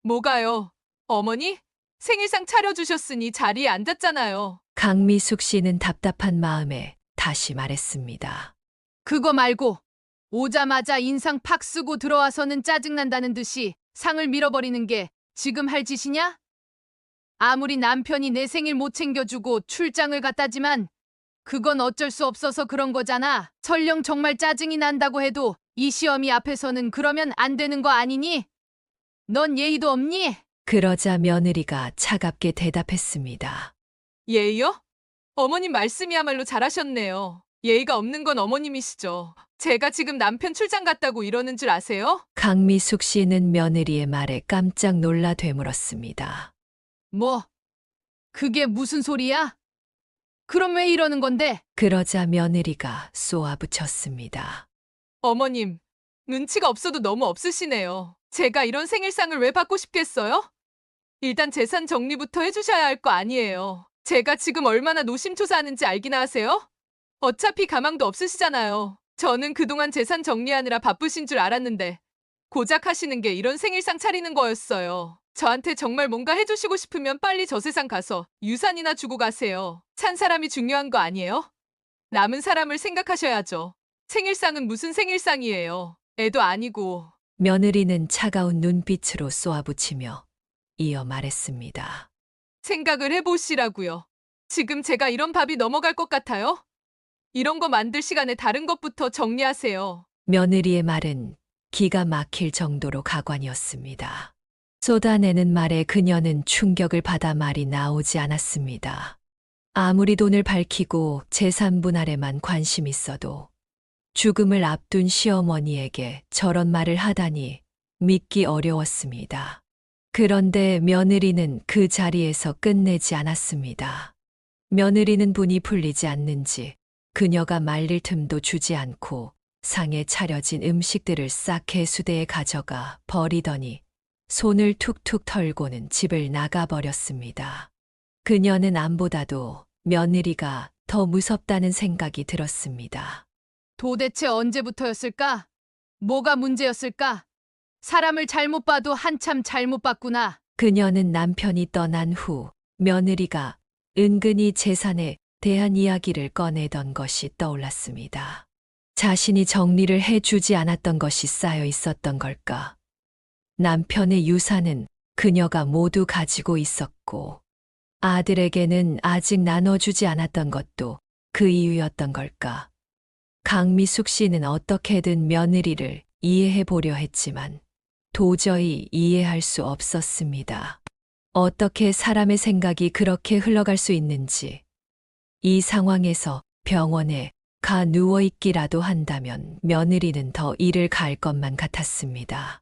뭐가요? 어머니? 생일상 차려주셨으니 자리에 앉았잖아요. 강미숙 씨는 답답한 마음에 다시 말했습니다. 그거 말고 오자마자 인상 팍 쓰고 들어와서는 짜증난다는 듯이 상을 밀어버리는 게 지금 할 짓이냐? 아무리 남편이 내 생일 못 챙겨주고 출장을 갔다지만 그건 어쩔 수 없어서 그런 거잖아. 설령 정말 짜증이 난다고 해도 이 시어미 앞에서는 그러면 안 되는 거 아니니? 넌 예의도 없니? 그러자 며느리가 차갑게 대답했습니다. 예의요? 어머님 말씀이야말로 잘하셨네요. 예의가 없는 건 어머님이시죠. 제가 지금 남편 출장 갔다고 이러는 줄 아세요? 강미숙 씨는 며느리의 말에 깜짝 놀라 되물었습니다. 뭐? 그게 무슨 소리야? 그럼 왜 이러는 건데? 그러자 며느리가 쏘아붙였습니다. 어머님, 눈치가 없어도 너무 없으시네요. 제가 이런 생일상을 왜 받고 싶겠어요? 일단 재산 정리부터 해주셔야 할 거 아니에요. 제가 지금 얼마나 노심초사하는지 알기나 하세요? 어차피 가망도 없으시잖아요. 저는 그동안 재산 정리하느라 바쁘신 줄 알았는데 고작 하시는 게 이런 생일상 차리는 거였어요. 저한테 정말 뭔가 해주시고 싶으면 빨리 저 세상 가서 유산이나 주고 가세요. 찬 사람이 중요한 거 아니에요? 남은 사람을 생각하셔야죠. 생일상은 무슨 생일상이에요. 애도 아니고. 며느리는 차가운 눈빛으로 쏘아붙이며 이어 말했습니다. 생각을 해보시라고요. 지금 제가 이런 밥이 넘어갈 것 같아요? 이런 거 만들 시간에 다른 것부터 정리하세요. 며느리의 말은 기가 막힐 정도로 가관이었습니다. 쏟아내는 말에 그녀는 충격을 받아 말이 나오지 않았습니다. 아무리 돈을 밝히고 재산 분할에만 관심 있어도 죽음을 앞둔 시어머니에게 저런 말을 하다니 믿기 어려웠습니다. 그런데 며느리는 그 자리에서 끝내지 않았습니다. 며느리는 분이 풀리지 않는지 그녀가 말릴 틈도 주지 않고 상에 차려진 음식들을 싹 개수대에 가져가 버리더니 손을 툭툭 털고는 집을 나가버렸습니다. 그녀는 암보다도 며느리가 더 무섭다는 생각이 들었습니다. 도대체 언제부터였을까? 뭐가 문제였을까? 사람을 잘못 봐도 한참 잘못 봤구나. 그녀는 남편이 떠난 후 며느리가 은근히 재산에 대한 이야기를 꺼내던 것이 떠올랐습니다. 자신이 정리를 해주지 않았던 것이 쌓여 있었던 걸까? 남편의 유산은 그녀가 모두 가지고 있었고 아들에게는 아직 나눠주지 않았던 것도 그 이유였던 걸까? 강미숙 씨는 어떻게든 며느리를 이해해 보려 했지만 도저히 이해할 수 없었습니다. 어떻게 사람의 생각이 그렇게 흘러갈 수 있는지, 이 상황에서 병원에 가 누워있기라도 한다면 며느리는 더 이를 갈 것만 같았습니다.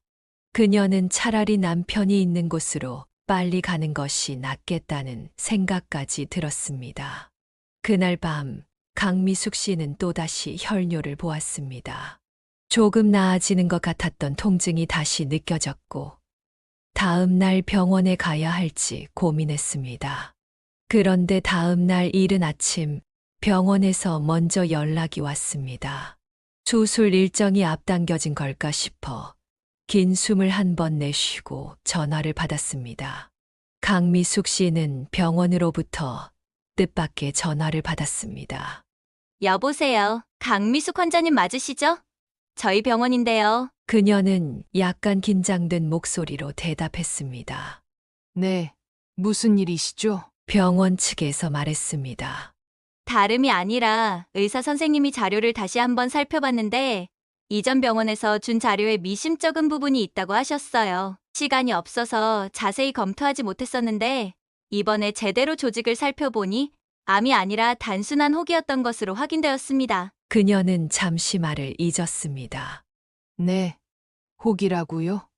그녀는 차라리 남편이 있는 곳으로 빨리 가는 것이 낫겠다는 생각까지 들었습니다. 그날 밤 강미숙 씨는 또다시 혈뇨를 보았습니다. 조금 나아지는 것 같았던 통증이 다시 느껴졌고 다음 날 병원에 가야 할지 고민했습니다. 그런데 다음 날 이른 아침 병원에서 먼저 연락이 왔습니다. 수술 일정이 앞당겨진 걸까 싶어 긴 숨을 한 번 내쉬고 전화를 받았습니다. 강미숙 씨는 병원으로부터 뜻밖의 전화를 받았습니다. 여보세요. 강미숙 환자님 맞으시죠? 저희 병원인데요. 그녀는 약간 긴장된 목소리로 대답했습니다. 네, 무슨 일이시죠? 병원 측에서 말했습니다. 다름이 아니라 의사 선생님이 자료를 다시 한번 살펴봤는데 이전 병원에서 준 자료에 미심쩍은 부분이 있다고 하셨어요. 시간이 없어서 자세히 검토하지 못했었는데 이번에 제대로 조직을 살펴보니 암이 아니라 단순한 혹이었던 것으로 확인되었습니다. 그녀는 잠시 말을 잊었습니다. 네, 혹이라고요?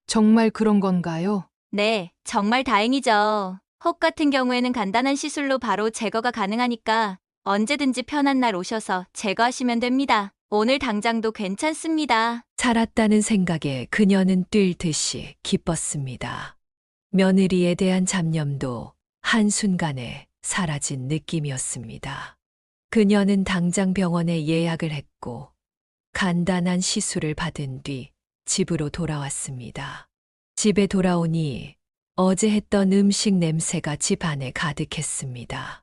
정말 그런 건가요? 네, 정말 다행이죠. 혹 같은 경우에는 간단한 시술로 바로 제거가 가능하니까 언제든지 편한 날 오셔서 제거하시면 됩니다. 오늘 당장도 괜찮습니다. 살았다는 생각에 그녀는 뛸 듯이 기뻤습니다. 며느리에 대한 잡념도 한순간에 사라진 느낌이었습니다. 그녀는 당장 병원에 예약을 했고 간단한 시술을 받은 뒤 집으로 돌아왔습니다. 집에 돌아오니 어제 했던 음식 냄새가 집 안에 가득했습니다.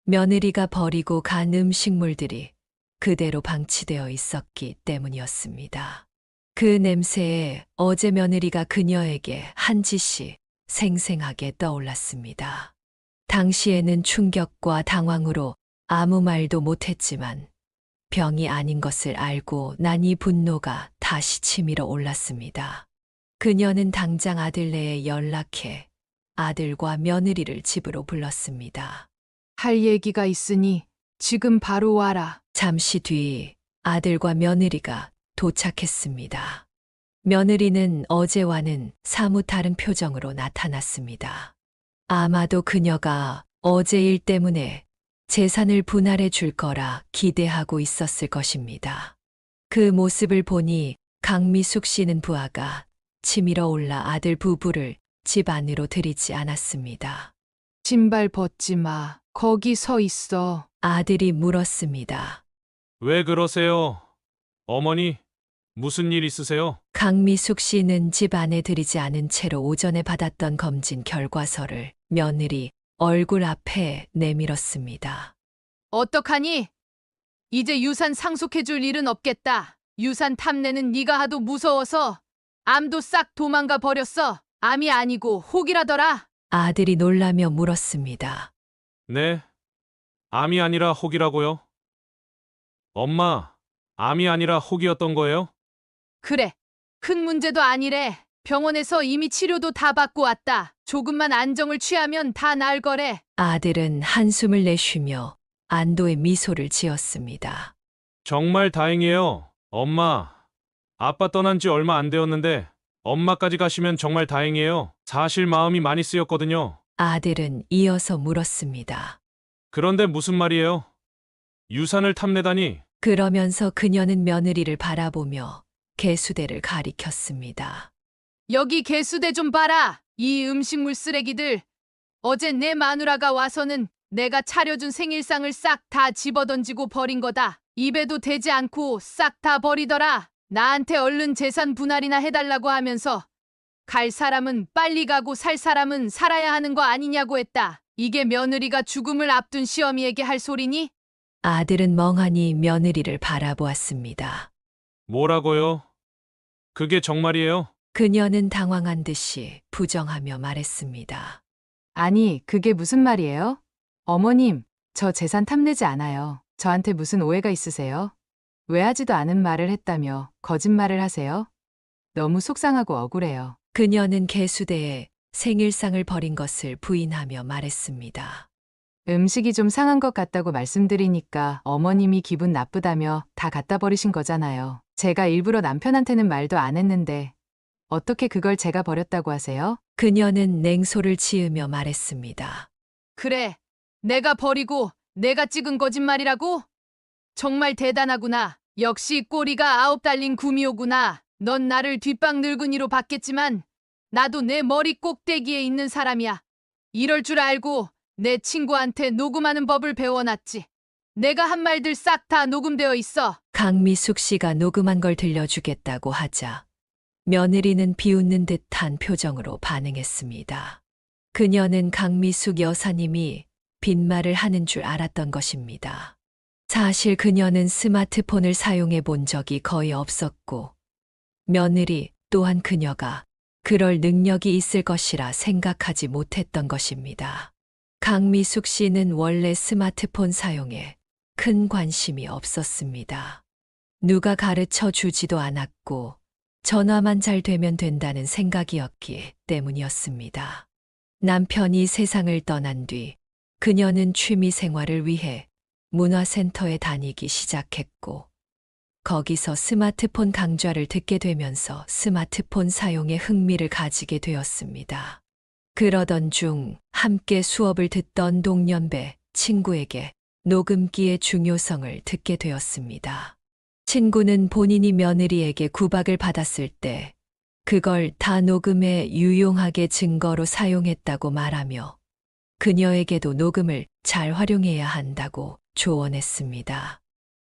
며느리가 버리고 간 음식물들이 그대로 방치되어 있었기 때문이었습니다. 그 냄새에 어제 며느리가 그녀에게 한 짓이 생생하게 떠올랐습니다. 당시에는 충격과 당황으로 아무 말도 못했지만 병이 아닌 것을 알고 나니 분노가 다시 치밀어 올랐습니다. 그녀는 당장 아들네에 연락해 아들과 며느리를 집으로 불렀습니다. 할 얘기가 있으니 지금 바로 와라. 잠시 뒤 아들과 며느리가 도착했습니다. 며느리는 어제와는 사뭇 다른 표정으로 나타났습니다. 아마도 그녀가 어제 일 때문에 재산을 분할해 줄 거라 기대하고 있었을 것입니다. 그 모습을 보니 강미숙 씨는 부하가 치밀어 올라 아들 부부를 집 안으로 들이지 않았습니다. 신발 벗지 마. 거기 서 있어. 아들이 물었습니다. 왜 그러세요? 어머니, 무슨 일 있으세요? 강미숙 씨는 집 안에 들이지 않은 채로 오전에 받았던 검진 결과서를 며느리 얼굴 앞에 내밀었습니다. 어떡하니? 이제 유산 상속해줄 일은 없겠다. 유산 탐내는 네가 하도 무서워서 암도 싹 도망가 버렸어. 암이 아니고 혹이라더라. 아들이 놀라며 물었습니다. 네, 암이 아니라 혹이라고요? 엄마, 암이 아니라 혹이었던 거예요? 그래. 큰 문제도 아니래. 병원에서 이미 치료도 다 받고 왔다. 조금만 안정을 취하면 다 나을 거래. 아들은 한숨을 내쉬며 안도의 미소를 지었습니다. 정말 다행이에요. 엄마, 아빠 떠난 지 얼마 안 되었는데 엄마까지 가시면 정말 다행이에요. 사실 마음이 많이 쓰였거든요. 아들은 이어서 물었습니다. 그런데 무슨 말이에요? 유산을 탐내다니. 그러면서 그녀는 며느리를 바라보며 개수대를 가리켰습니다. 여기 개수대 좀 봐라. 이 음식물 쓰레기들. 어제 내 마누라가 와서는 내가 차려준 생일상을 싹 다 집어던지고 버린 거다. 입에도 대지 않고 싹 다 버리더라. 나한테 얼른 재산 분할이나 해달라고 하면서 갈 사람은 빨리 가고 살 사람은 살아야 하는 거 아니냐고 했다. 이게 며느리가 죽음을 앞둔 시어미에게 할 소리니? 아들은 멍하니 며느리를 바라보았습니다. 뭐라고요? 그게 정말이에요? 그녀는 당황한 듯이 부정하며 말했습니다. 아니, 그게 무슨 말이에요? 어머님, 저 재산 탐내지 않아요. 저한테 무슨 오해가 있으세요? 왜 하지도 않은 말을 했다며 거짓말을 하세요? 너무 속상하고 억울해요. 그녀는 개수대에 생일상을 버린 것을 부인하며 말했습니다. 음식이 좀 상한 것 같다고 말씀드리니까 어머님이 기분 나쁘다며 다 갖다 버리신 거잖아요. 제가 일부러 남편한테는 말도 안 했는데 어떻게 그걸 제가 버렸다고 하세요? 그녀는 냉소를 지으며 말했습니다. 그래. 내가 버리고 내가 찍은 거짓말이라고? 정말 대단하구나. 역시 꼬리가 9 달린 구미호구나. 넌 나를 뒷방 늙은이로 봤겠지만 나도 내 머리 꼭대기에 있는 사람이야. 이럴 줄 알고 내 친구한테 녹음하는 법을 배워놨지. 내가 한 말들 싹 다 녹음되어 있어. 강미숙 씨가 녹음한 걸 들려주겠다고 하자 며느리는 비웃는 듯한 표정으로 반응했습니다. 그녀는 강미숙 여사님이 빈말을 하는 줄 알았던 것입니다. 사실 그녀는 스마트폰을 사용해 본 적이 거의 없었고 며느리 또한 그녀가 그럴 능력이 있을 것이라 생각하지 못했던 것입니다. 강미숙 씨는 원래 스마트폰 사용에 큰 관심이 없었습니다. 누가 가르쳐 주지도 않았고 전화만 잘 되면 된다는 생각이었기 때문이었습니다. 남편이 세상을 떠난 뒤 그녀는 취미 생활을 위해 문화센터에 다니기 시작했고 거기서 스마트폰 강좌를 듣게 되면서 스마트폰 사용에 흥미를 가지게 되었습니다. 그러던 중 함께 수업을 듣던 동년배 친구에게 녹음기의 중요성을 듣게 되었습니다. 친구는 본인이 며느리에게 구박을 받았을 때 그걸 다 녹음해 유용하게 증거로 사용했다고 말하며 그녀에게도 녹음을 잘 활용해야 한다고 조언했습니다.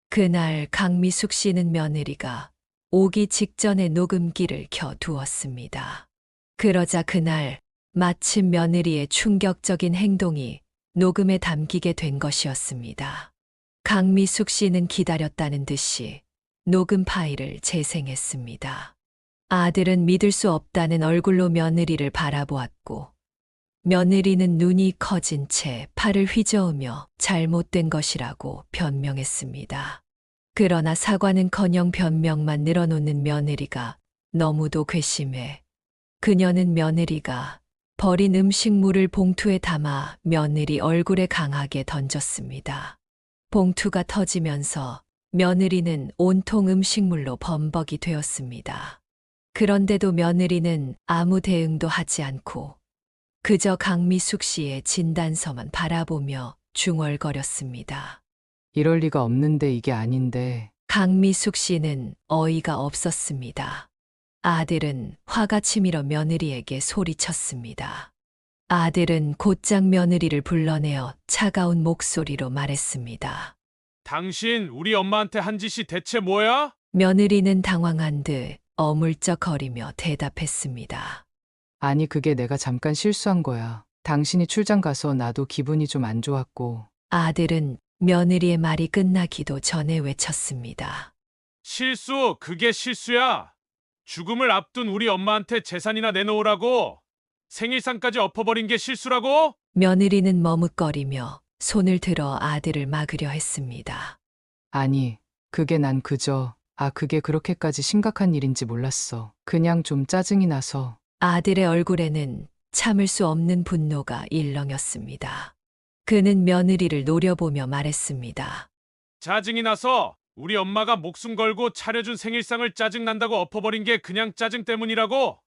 그날 강미숙 씨는 며느리가 오기 직전에 녹음기를 켜두었습니다. 그러자 그날 마침 며느리의 충격적인 행동이 녹음에 담기게 된 것이었습니다. 강미숙 씨는 기다렸다는 듯이 녹음 파일을 재생했습니다. 아들은 믿을 수 없다는 얼굴로 며느리를 바라보았고 며느리는 눈이 커진 채 팔을 휘저으며 잘못된 것이라고 변명했습니다. 그러나 사과는커녕 변명만 늘어놓는 며느리가 너무도 괘씸해 그녀는 며느리가 버린 음식물을 봉투에 담아 며느리 얼굴에 강하게 던졌습니다. 봉투가 터지면서 며느리는 온통 음식물로 범벅이 되었습니다. 그런데도 며느리는 아무 대응도 하지 않고 그저 강미숙 씨의 진단서만 바라보며 중얼거렸습니다. 이럴 리가 없는데 이게 아닌데. 강미숙 씨는 어이가 없었습니다. 아들은 화가 치밀어 며느리에게 소리쳤습니다. 아들은 곧장 며느리를 불러내어 차가운 목소리로 말했습니다. 당신 우리 엄마한테 한 짓이 대체 뭐야? 며느리는 당황한 듯 어물쩍거리며 대답했습니다. 아니 그게 내가 잠깐 실수한 거야. 당신이 출장 가서 나도 기분이 좀 안 좋았고. 아들은 며느리의 말이 끝나기도 전에 외쳤습니다. 실수, 그게 실수야. 죽음을 앞둔 우리 엄마한테 재산이나 내놓으라고. 생일상까지 엎어버린 게 실수라고? 며느리는 머뭇거리며 손을 들어 아들을 막으려 했습니다. 아니 그게 난 그저 그게 그렇게까지 심각한 일인지 몰랐어. 그냥 좀 짜증이 나서. 아들의 얼굴에는 참을 수 없는 분노가 일렁였습니다. 그는 며느리를 노려보며 말했습니다. 짜증이 나서 우리 엄마가 목숨 걸고 차려준 생일상을 짜증난다고 엎어버린 게 그냥 짜증 때문이라고?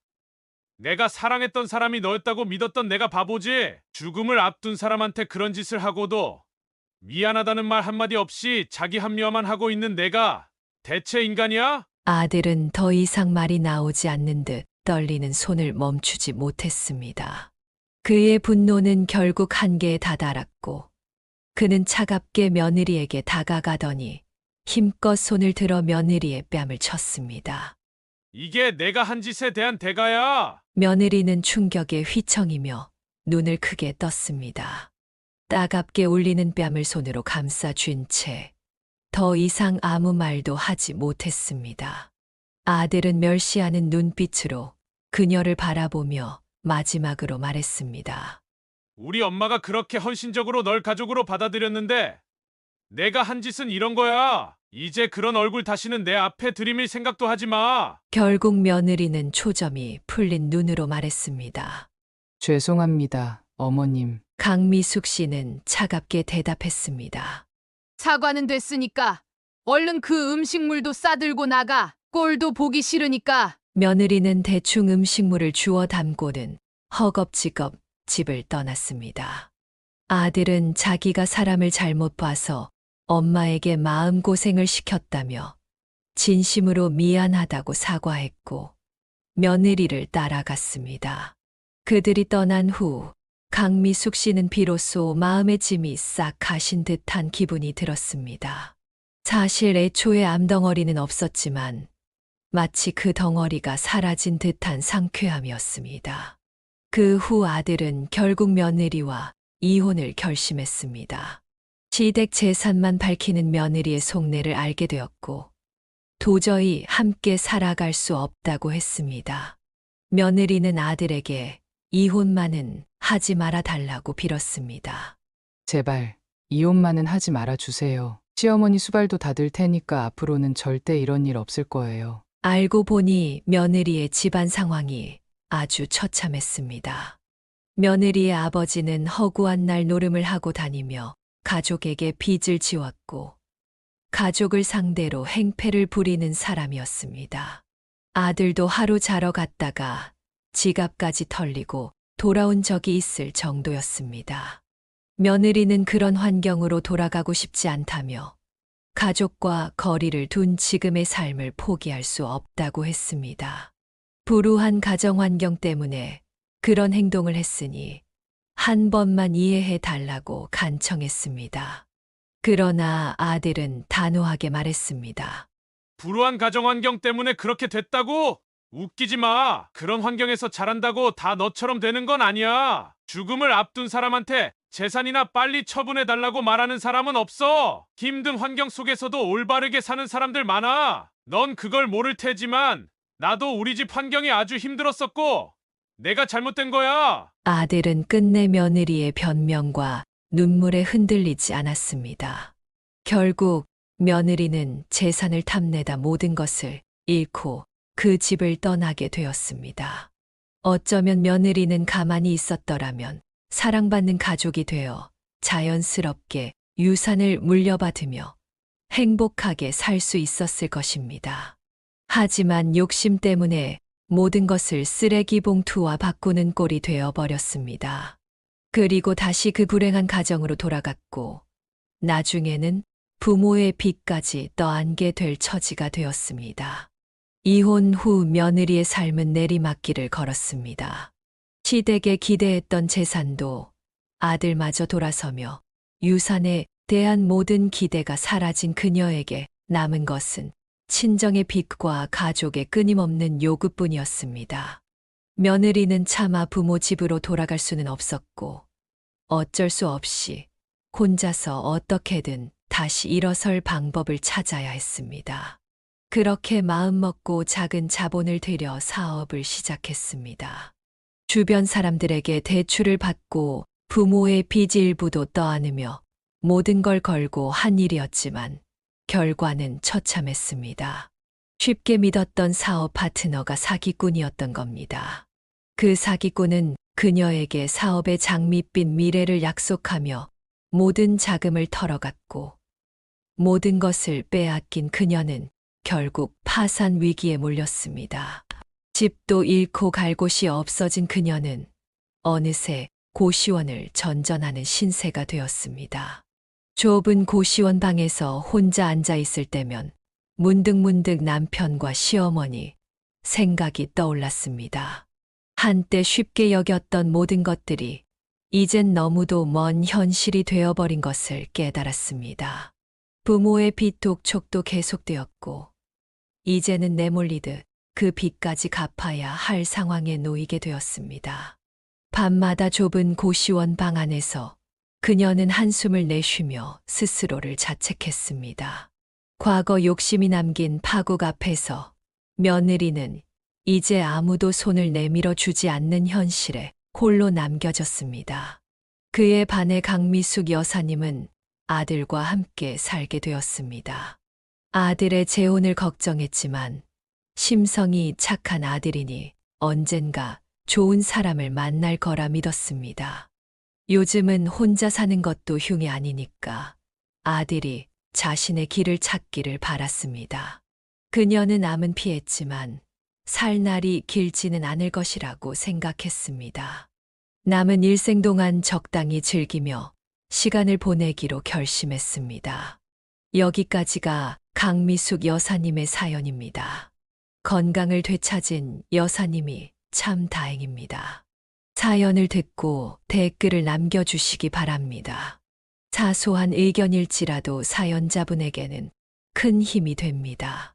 내가 사랑했던 사람이 너였다고 믿었던 내가 바보지. 죽음을 앞둔 사람한테 그런 짓을 하고도 미안하다는 말 한마디 없이 자기 합리화만 하고 있는 내가 대체 인간이야? 아들은 더 이상 말이 나오지 않는 듯 떨리는 손을 멈추지 못했습니다. 그의 분노는 결국 한계에 다다랐고 그는 차갑게 며느리에게 다가가더니 힘껏 손을 들어 며느리의 뺨을 쳤습니다. 이게 내가 한 짓에 대한 대가야. 며느리는 충격에 휘청이며 눈을 크게 떴습니다. 따갑게 울리는 뺨을 손으로 감싸 쥔 채 더 이상 아무 말도 하지 못했습니다. 아들은 멸시하는 눈빛으로 그녀를 바라보며 마지막으로 말했습니다. 우리 엄마가 그렇게 헌신적으로 널 가족으로 받아들였는데 내가 한 짓은 이런 거야. 이제 그런 얼굴 다시는 내 앞에 들이밀 생각도 하지 마. 결국 며느리는 초점이 풀린 눈으로 말했습니다. 죄송합니다, 어머님. 강미숙 씨는 차갑게 대답했습니다. 사과는 됐으니까 얼른 그 음식물도 싸들고 나가. 꼴도 보기 싫으니까. 며느리는 대충 음식물을 주워 담고는 허겁지겁 집을 떠났습니다. 아들은 자기가 사람을 잘못 봐서 엄마에게 마음고생을 시켰다며 진심으로 미안하다고 사과했고 며느리를 따라갔습니다. 그들이 떠난 후 강미숙 씨는 비로소 마음의 짐이 싹 가신 듯한 기분이 들었습니다. 사실 애초에 암덩어리는 없었지만 마치 그 덩어리가 사라진 듯한 상쾌함이었습니다. 그 후 아들은 결국 며느리와 이혼을 결심했습니다. 시댁 재산만 밝히는 며느리의 속내를 알게 되었고 도저히 함께 살아갈 수 없다고 했습니다. 며느리는 아들에게 이혼만은 하지 말아 달라고 빌었습니다. 제발 이혼만은 하지 말아 주세요. 시어머니 수발도 다 들 테니까 앞으로는 절대 이런 일 없을 거예요. 알고 보니 며느리의 집안 상황이 아주 처참했습니다. 며느리의 아버지는 허구한 날 노름을 하고 다니며 가족에게 빚을 지웠고 가족을 상대로 행패를 부리는 사람이었습니다. 아들도 하루 자러 갔다가 지갑까지 털리고 돌아온 적이 있을 정도였습니다. 며느리는 그런 환경으로 돌아가고 싶지 않다며 가족과 거리를 둔 지금의 삶을 포기할 수 없다고 했습니다. 불우한 가정 환경 때문에 그런 행동을 했으니 한 번만 이해해 달라고 간청했습니다. 그러나 아들은 단호하게 말했습니다. 불우한 가정 환경 때문에 그렇게 됐다고? 웃기지 마. 그런 환경에서 자란다고 다 너처럼 되는 건 아니야. 죽음을 앞둔 사람한테 재산이나 빨리 처분해 달라고 말하는 사람은 없어. 힘든 환경 속에서도 올바르게 사는 사람들 많아. 넌 그걸 모를 테지만 나도 우리 집 환경이 아주 힘들었었고 내가 잘못된 거야. 아들은 끝내 며느리의 변명과 눈물에 흔들리지 않았습니다. 결국 며느리는 재산을 탐내다 모든 것을 잃고 그 집을 떠나게 되었습니다. 어쩌면 며느리는 가만히 있었더라면 사랑받는 가족이 되어 자연스럽게 유산을 물려받으며 행복하게 살 수 있었을 것입니다. 하지만 욕심 때문에 모든 것을 쓰레기 봉투와 바꾸는 꼴이 되어버렸습니다. 그리고 다시 그 불행한 가정으로 돌아갔고 나중에는 부모의 빚까지 떠안게 될 처지가 되었습니다. 이혼 후 며느리의 삶은 내리막길을 걸었습니다. 시댁에 기대했던 재산도 아들마저 돌아서며 유산에 대한 모든 기대가 사라진 그녀에게 남은 것은 친정의 빚과 가족의 끊임없는 요구뿐이었습니다. 며느리는 차마 부모 집으로 돌아갈 수는 없었고 어쩔 수 없이 혼자서 어떻게든 다시 일어설 방법을 찾아야 했습니다. 그렇게 마음먹고 작은 자본을 들여 사업을 시작했습니다. 주변 사람들에게 대출을 받고 부모의 빚 일부도 떠안으며 모든 걸 걸고 한 일이었지만 결과는 처참했습니다. 쉽게 믿었던 사업 파트너가 사기꾼이었던 겁니다. 그 사기꾼은 그녀에게 사업의 장밋빛 미래를 약속하며 모든 자금을 털어갔고 모든 것을 빼앗긴 그녀는 결국 파산 위기에 몰렸습니다. 집도 잃고 갈 곳이 없어진 그녀는 어느새 고시원을 전전하는 신세가 되었습니다. 좁은 고시원 방에서 혼자 앉아 있을 때면 문득문득 남편과 시어머니 생각이 떠올랐습니다. 한때 쉽게 여겼던 모든 것들이 이젠 너무도 먼 현실이 되어버린 것을 깨달았습니다. 부모의 빚 독촉도 계속되었고 이제는 내몰리듯 그 빚까지 갚아야 할 상황에 놓이게 되었습니다. 밤마다 좁은 고시원 방 안에서 그녀는 한숨을 내쉬며 스스로를 자책했습니다. 과거 욕심이 남긴 파국 앞에서 며느리는 이제 아무도 손을 내밀어 주지 않는 현실에 홀로 남겨졌습니다. 그에 반해 강미숙 여사님은 아들과 함께 살게 되었습니다. 아들의 재혼을 걱정했지만 심성이 착한 아들이니 언젠가 좋은 사람을 만날 거라 믿었습니다. 요즘은 혼자 사는 것도 흉이 아니니까 아들이 자신의 길을 찾기를 바랐습니다. 그녀는 암은 피했지만 살 날이 길지는 않을 것이라고 생각했습니다. 남은 일생 동안 적당히 즐기며 시간을 보내기로 결심했습니다. 여기까지가 강미숙 여사님의 사연입니다. 건강을 되찾은 여사님이 참 다행입니다. 사연을 듣고 댓글을 남겨주시기 바랍니다. 사소한 의견일지라도 사연자분에게는 큰 힘이 됩니다.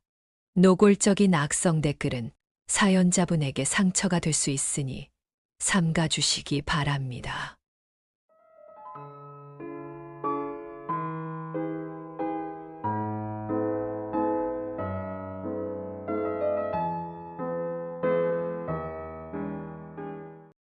노골적인 악성 댓글은 사연자분에게 상처가 될 수 있으니 삼가주시기 바랍니다.